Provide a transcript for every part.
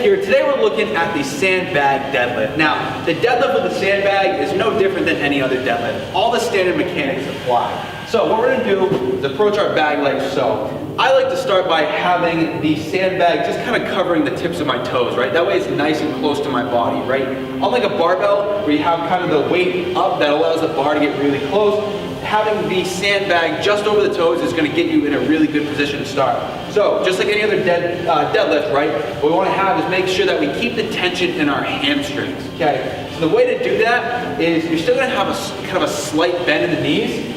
here, today we're looking at the sandbag deadlift. Now, the deadlift with the sandbag is no different than any other deadlift. All the standard mechanics apply. So what we're gonna do is approach our bag like so. I like to start by having the sandbag just kind of covering the tips of my toes, right? That way it's nice and close to my body, right? Unlike a barbell, where you have kind of the weight up that allows the bar to get really close, having the sandbag just over the toes is going to get you in a really good position to start. So, just like any other deadlift, right, what we want to have is make sure that we keep the tension in our hamstrings, okay? So the way to do that is you're still going to have a kind of a slight bend in the knees.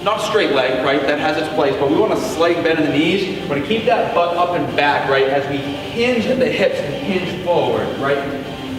Not a straight leg, right, that has its place, but we want a slight bend in the knees. We're going to keep that butt up and back, right, as we hinge at the hips and hinge forward, right?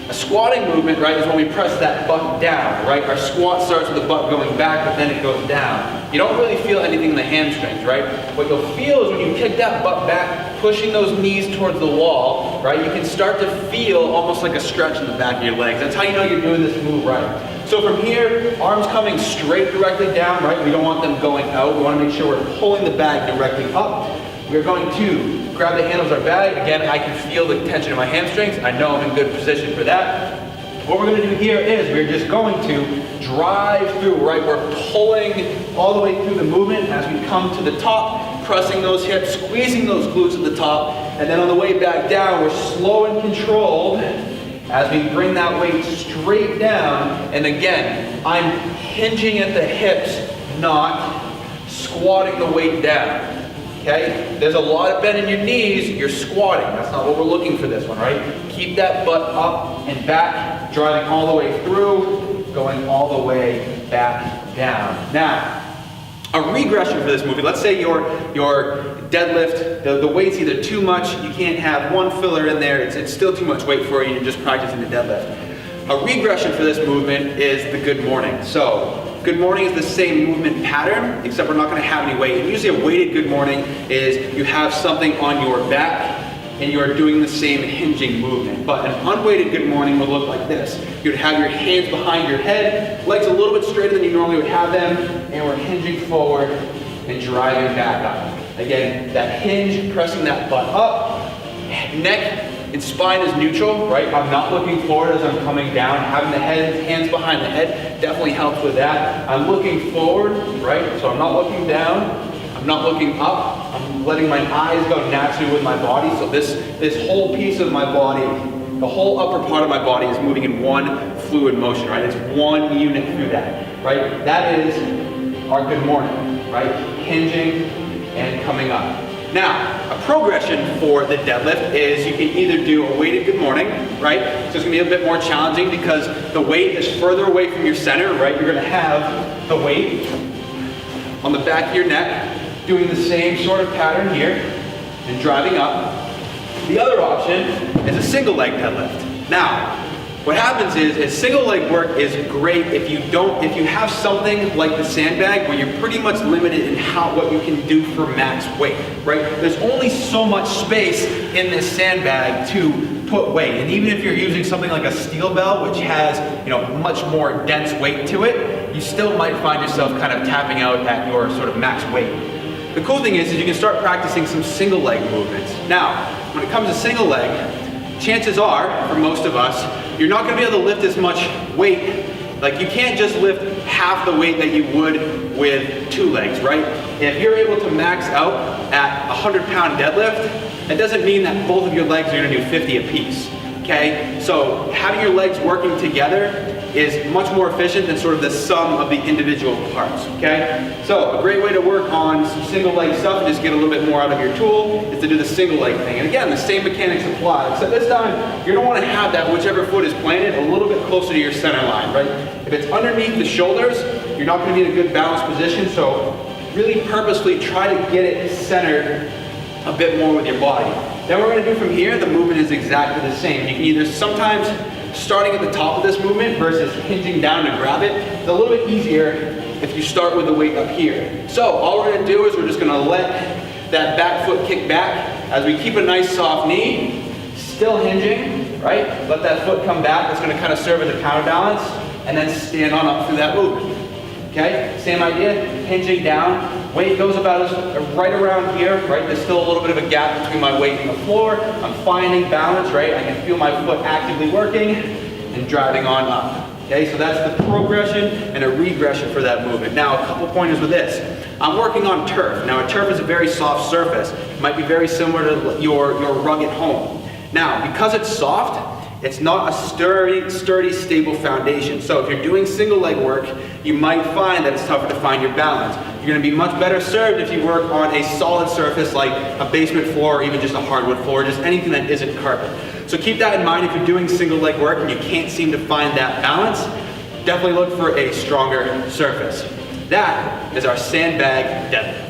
A squatting movement, right, is when we press that butt down, right? Our squat starts with the butt going back, but then it goes down. You don't really feel anything in the hamstrings, right? What you'll feel is when you kick that butt back, pushing those knees towards the wall, right, you can start to feel almost like a stretch in the back of your legs. That's how you know you're doing this move right. So from here, arms coming straight directly down, right? We don't want them going out. We want to make sure we're pulling the bag directly up. We're going to grab the handles of our bag. Again, I can feel the tension in my hamstrings. I know I'm in good position for that. What we're going to do here is we're just going to drive through, right? We're pulling all the way through the movement as we come to the top, pressing those hips, squeezing those glutes at the top, and then on the way back down, we're slow and controlled as we bring that weight straight down. And again, I'm hinging at the hips, not squatting the weight down. Okay? There's a lot of bend in your knees, you're squatting. That's not what we're looking for this one, right? Keep that butt up and back, driving all the way through, going all the way back down. Now, a regression for this movie, let's say your deadlift, the weight's either too much, you can't have one filler in there, it's still too much weight for you, you're just practicing the deadlift. A regression for this movement is the good morning. So, good morning is the same movement pattern, except we're not going to have any weight. And usually a weighted good morning is you have something on your back and you're doing the same hinging movement. But an unweighted good morning would look like this. You'd have your hands behind your head, legs a little bit straighter than you normally would have them, and we're hinging forward and driving back up. Again, that hinge, pressing that butt up, neck and spine is neutral, right? I'm not looking forward as I'm coming down. Having the hands behind the head definitely helps with that. I'm looking forward, right? So I'm not looking down. I'm not looking up. I'm letting my eyes go naturally with my body. So this whole piece of my body, the whole upper part of my body is moving in one fluid motion, right? It's one unit through that, right? That is our good morning, right? Hinging and coming up. Now, a progression for the deadlift is you can either do a weighted good morning, right? So it's gonna be a bit more challenging because the weight is further away from your center, right? You're gonna have the weight on the back of your neck, doing the same sort of pattern here, and driving up. The other option is a single leg deadlift. Now, what happens is single leg work is great if you have something like the sandbag where you're pretty much limited in what you can do for max weight, right? There's only so much space in this sandbag to put weight. And even if you're using something like a steel bell, which has, much more dense weight to it, you still might find yourself kind of tapping out at your sort of max weight. The cool thing is you can start practicing some single leg movements. Now, when it comes to single leg, chances are, for most of us, you're not going to be able to lift as much weight. Like you can't just lift half the weight that you would with two legs, right? If you're able to max out at a 100-pound deadlift, that doesn't mean that both of your legs are going to do 50 apiece, okay? So having your legs working together is much more efficient than sort of the sum of the individual parts, okay? So a great way to work on some single leg stuff and just get a little bit more out of your tool is to do the single leg thing. And again, the same mechanics apply, except this time you're gonna wanna have that whichever foot is planted a little bit closer to your center line, right? If it's underneath the shoulders, you're not gonna be in a good balanced position, so really purposely try to get it centered a bit more with your body. Then what we're gonna do from here, the movement is exactly the same. You can either sometimes starting at the top of this movement versus hinging down to grab it, it's a little bit easier if you start with the weight up here. So all we're gonna do is we're just gonna let that back foot kick back as we keep a nice soft knee, still hinging, right? Let that foot come back, that's gonna kind of serve as a counterbalance, and then stand on up through that movement. Okay, same idea. hinging down. Weight goes about right around here, right? There's still a little bit of a gap between my weight and the floor. I'm finding balance, right? I can feel my foot actively working and driving on up. Okay, so that's the progression and a regression for that movement. Now, a couple pointers with this. I'm working on turf. Now, a turf is a very soft surface. It might be very similar to your rugged home. Now, because it's soft, it's not a sturdy, stable foundation. So if you're doing single leg work, you might find that it's tougher to find your balance. You're gonna be much better served if you work on a solid surface like a basement floor or even just a hardwood floor, just anything that isn't carpet. So keep that in mind if you're doing single leg work and you can't seem to find that balance, definitely look for a stronger surface. That is our sandbag deadlift.